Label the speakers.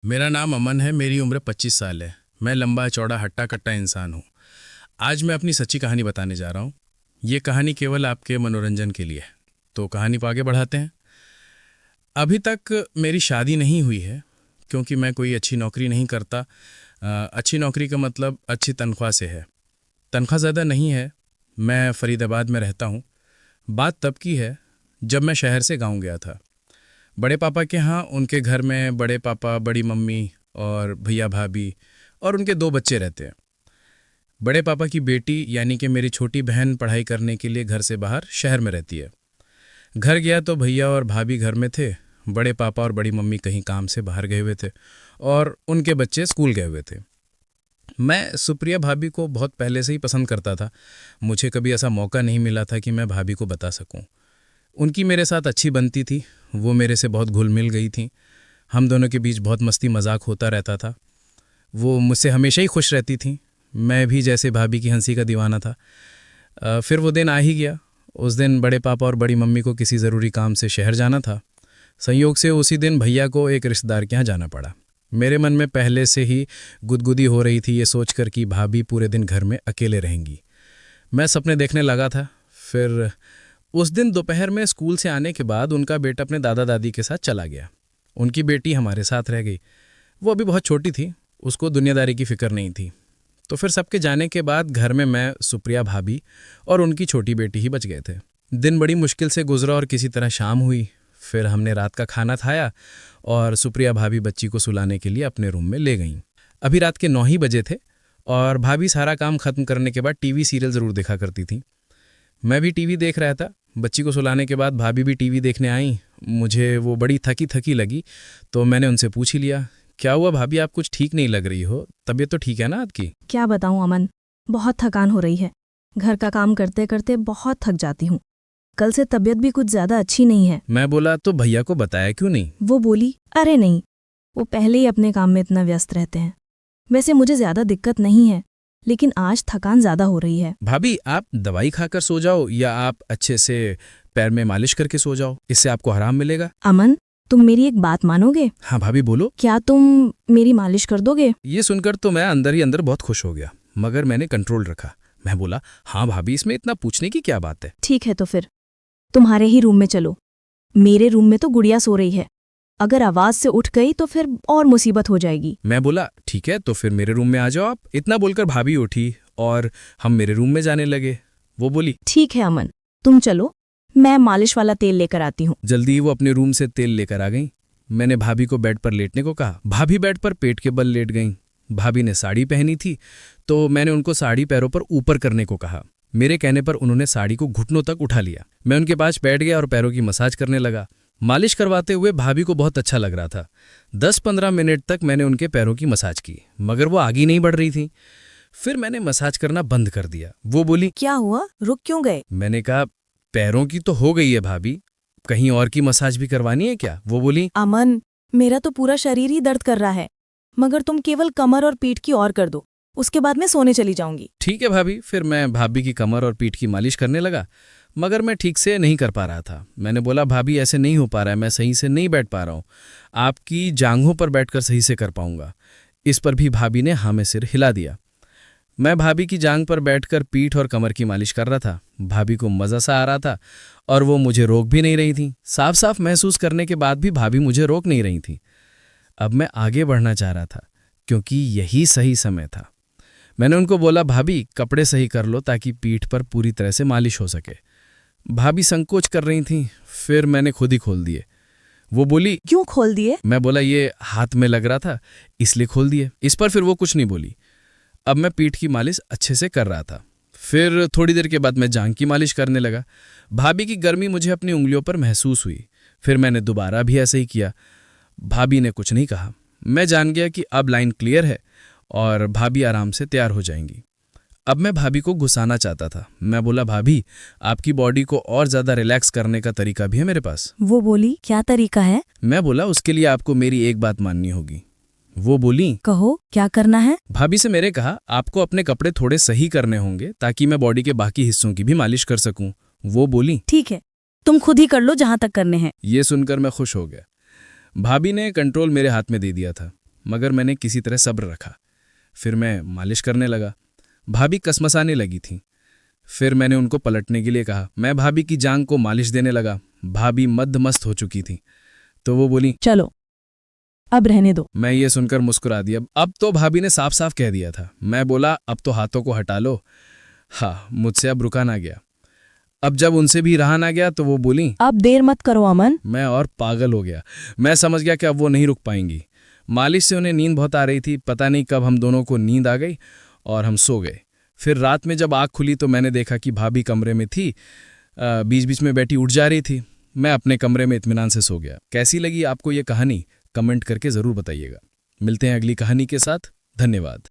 Speaker 1: मेरा नाम अमन है। मेरी उम्र 25 साल है। मैं लंबा चौड़ा हट्टा कट्टा इंसान हूँ। आज मैं अपनी सच्ची कहानी बताने जा रहा हूँ। ये कहानी केवल आपके मनोरंजन के लिए है। तो कहानी को आगे बढ़ाते हैं। अभी तक मेरी शादी नहीं हुई है क्योंकि मैं कोई अच्छी नौकरी नहीं करता। अच्छी नौकरी का मतलब अच्छी तनख्वाह से है। तनख्वाह ज़्यादा नहीं है। मैं फरीदाबाद में रहता हूँ। बात तब की है जब मैं शहर से गाँव गया था। बड़े पापा के यहाँ उनके घर में बड़े पापा, बड़ी मम्मी और भैया भाभी और उनके 2 बच्चे रहते हैं। बड़े पापा की बेटी यानी कि मेरी छोटी बहन पढ़ाई करने के लिए घर से बाहर शहर में रहती है। घर गया तो भैया और भाभी घर में थे। बड़े पापा और बड़ी मम्मी कहीं काम से बाहर गए हुए थे और उनके बच्चे स्कूल गए हुए थे। मैं सुप्रिया भाभी को बहुत पहले से ही पसंद करता था। मुझे कभी ऐसा मौका नहीं मिला था कि मैं भाभी को बता सकूं। उनकी मेरे साथ अच्छी बनती थी। वो मेरे से बहुत घुल मिल गई थी। हम दोनों के बीच बहुत मस्ती मजाक होता रहता था। वो मुझसे हमेशा ही खुश रहती थी। मैं भी जैसे भाभी की हंसी का दीवाना था। फिर वो दिन आ ही गया। उस दिन बड़े पापा और बड़ी मम्मी को किसी ज़रूरी काम से शहर जाना था। संयोग से उसी दिन भैया को एक रिश्तेदार के यहाँ जाना पड़ा। मेरे मन में पहले से ही गुदगुदी हो रही थी ये सोचकर कि भाभी पूरे दिन घर में अकेले रहेंगी। मैं सपने देखने लगा था। फिर उस दिन दोपहर में स्कूल से आने के बाद उनका बेटा अपने दादा दादी के साथ चला गया। उनकी बेटी हमारे साथ रह गई। वो अभी बहुत छोटी थी। उसको दुनियादारी की फिक्र नहीं थी। तो फिर सबके जाने के बाद घर में मैं, सुप्रिया भाभी और उनकी छोटी बेटी ही बच गए थे। दिन बड़ी मुश्किल से गुजरा और किसी तरह शाम हुई। फिर हमने रात का खाना खाया और सुप्रिया भाभी बच्ची को सुलाने के लिए अपने रूम में ले गईं। अभी रात के 9 ही बजे थे और भाभी सारा काम खत्म करने के बाद टीवी सीरियल ज़रूर देखा करती थी। मैं भी टीवी देख रहा था। बच्ची को सुलाने के बाद भाभी भी टीवी देखने आई। मुझे वो बड़ी थकी थकी लगी तो मैंने उनसे पूछ ही लिया, क्या हुआ भाभी, आप कुछ ठीक नहीं लग रही हो? तबीयत तो ठीक है ना आपकी?
Speaker 2: क्या बताऊं अमन, बहुत थकान हो रही है। घर का काम करते करते बहुत थक जाती हूँ। कल से तबीयत भी कुछ ज्यादा अच्छी नहीं है।
Speaker 1: मैं बोला, तो भैया को बताया क्यों नहीं?
Speaker 2: वो बोली, अरे नहीं, वो पहले ही अपने काम में इतना व्यस्त रहते हैं। वैसे मुझे ज्यादा दिक्कत नहीं है, लेकिन आज थकान ज्यादा हो रही है।
Speaker 1: भाभी, आप दवाई खाकर सो जाओ या आप अच्छे से पैर में मालिश करके सो जाओ, इससे आपको आराम मिलेगा।
Speaker 2: अमन, तुम मेरी एक बात मानोगे?
Speaker 1: हाँ भाभी बोलो।
Speaker 2: क्या तुम मेरी मालिश कर दोगे?
Speaker 1: ये सुनकर तो मैं अंदर ही अंदर बहुत खुश हो गया, मगर मैंने कंट्रोल रखा। मैं बोला, हाँ भाभी, इसमें इतना पूछने की क्या बात है।
Speaker 2: ठीक है तो फिर तुम्हारे ही रूम में चलो। मेरे रूम में तो गुड़िया सो रही है। अगर आवाज से उठ गई तो फिर और मुसीबत हो जाएगी।
Speaker 1: मैं बोला, ठीक है तो फिर मेरे रूम में आ जाओ आप। इतना बोलकर भाभी उठी और हम मेरे रूम में जाने लगे। वो बोली,
Speaker 2: ठीक है अमन, तुम चलो, मैं मालिश वाला तेल लेकर आती हूँ।
Speaker 1: जल्दी ही वो अपने रूम से तेल लेकर आ गई। मैंने भाभी को बेड पर लेटने को कहा। भाभी बेड पर पेट के बल लेट गईं। भाभी ने साड़ी पहनी थी तो मैंने उनको साड़ी पैरों पर ऊपर करने को कहा। मेरे कहने पर उन्होंने साड़ी को घुटनों तक उठा लिया। मैं उनके पास बैठ गया और पैरों की मसाज करने लगा। मालिश करवाते हुए भाभी को बहुत अच्छा लग रहा था। 10-15 मिनट तक मैंने उनके पैरों की मसाज की, मगर वो आगे नहीं बढ़ रही थी। फिर मैंने मसाज करना बंद कर दिया। वो बोली,
Speaker 2: क्या हुआ, रुक क्यों गए?
Speaker 1: मैंने कहा, पैरों की तो हो गई है भाभी, कहीं और की मसाज भी करवानी है क्या? वो बोली,
Speaker 2: अमन, मेरा तो पूरा शरीर ही दर्द कर रहा है, मगर तुम केवल कमर और पीठ की और कर दो, उसके बाद मैं सोने चली जाऊंगी।
Speaker 1: ठीक है भाभी। फिर मैं भाभी की कमर और पीठ की मालिश करने लगा, मगर मैं ठीक से नहीं कर पा रहा था। मैंने बोला, भाभी ऐसे नहीं हो पा रहा है, मैं सही से नहीं बैठ पा रहा हूँ। आपकी जांघों पर बैठकर सही से कर पाऊंगा। इस पर भी भाभी ने हाँ में सिर हिला दिया। मैं भाभी की जांघ पर बैठकर पीठ और कमर की मालिश कर रहा था। भाभी को मज़ा सा आ रहा था और वो मुझे रोक भी नहीं रही थी। साफ साफ महसूस करने के बाद भी भाभी मुझे रोक नहीं रही थी। अब मैं आगे बढ़ना चाह रहा था क्योंकि यही सही समय था। मैंने उनको बोला, भाभी कपड़े सही कर लो ताकि पीठ पर पूरी तरह से मालिश हो सके। भाभी संकोच कर रही थी। फिर मैंने खुद ही खोल दिए। वो बोली,
Speaker 2: क्यों खोल दिए?
Speaker 1: मैं बोला, ये हाथ में लग रहा था इसलिए खोल दिए। इस पर फिर वो कुछ नहीं बोली। अब मैं पीठ की मालिश अच्छे से कर रहा था। फिर थोड़ी देर के बाद मैं जांघ की मालिश करने लगा। भाभी की गर्मी मुझे अपनी उंगलियों पर महसूस हुई। फिर मैंने दोबारा भी ऐसे ही किया। भाभी ने कुछ नहीं कहा। मैं जान गया कि अब लाइन क्लियर है और भाभी आराम से तैयार हो जाएंगी। अब मैं भाभी को घुसाना चाहता था। मैं बोला, भाभी आपकी बॉडी को और ज़्यादा रिलैक्स करने का तरीका भी है मेरे पास।
Speaker 2: वो बोली, क्या तरीका है?
Speaker 1: मैं बोला, उसके लिए आपको मेरी एक बात माननी होगी। वो बोली,
Speaker 2: कहो, क्या करना है?
Speaker 1: भाभी से मेरे कहा, आपको अपने कपड़े थोड़े सही करने होंगे ताकि मैं बॉडी के बाकी हिस्सों की भी मालिश कर सकूं। वो बोली,
Speaker 2: ठीक है, तुम खुद ही कर लो जहां तक करने हैं।
Speaker 1: ये सुनकर मैं खुश हो गया। भाभी ने कंट्रोल मेरे हाथ में दे दिया था।
Speaker 3: मगर मैंने किसी तरह सब्र रखा। फिर मैं मालिश करने लगा। भाभी कसमसाने लगी थीं। फिर मैंने उनको पलटने के लिए कहा। मैं भाभी की जांघ को मालिश देने लगा। भाभी मद्दमस्त हो चुकी थी। तो वो बोली,
Speaker 2: चलो अब रहने दो।
Speaker 3: मैं ये सुनकर मुस्कुरा दिया। अब तो भाभी ने साफ साफ कह दिया था। मैं बोला, अब तो हाथों को हटा लो। हाँ, मुझसे अब रुका ना गया। अब जब उनसे भी रहा ना गया तो वो बोली,
Speaker 2: अब देर मत करो अमन।
Speaker 3: मैं और पागल हो गया। मैं समझ गया कि अब वो नहीं रुक पाएंगी। मालिश से उन्हें नींद बहुत आ रही थी। पता नहीं कब हम दोनों को नींद आ गई और हम सो गए। फिर रात में जब आँख खुली तो मैंने देखा कि भाभी कमरे में थी, बीच बीच में बैठी उठ जा रही थी। मैं अपने कमरे में इत्मीनान से सो गया। कैसी लगी आपको ये कहानी कमेंट करके ज़रूर बताइएगा। मिलते हैं अगली कहानी के साथ। धन्यवाद।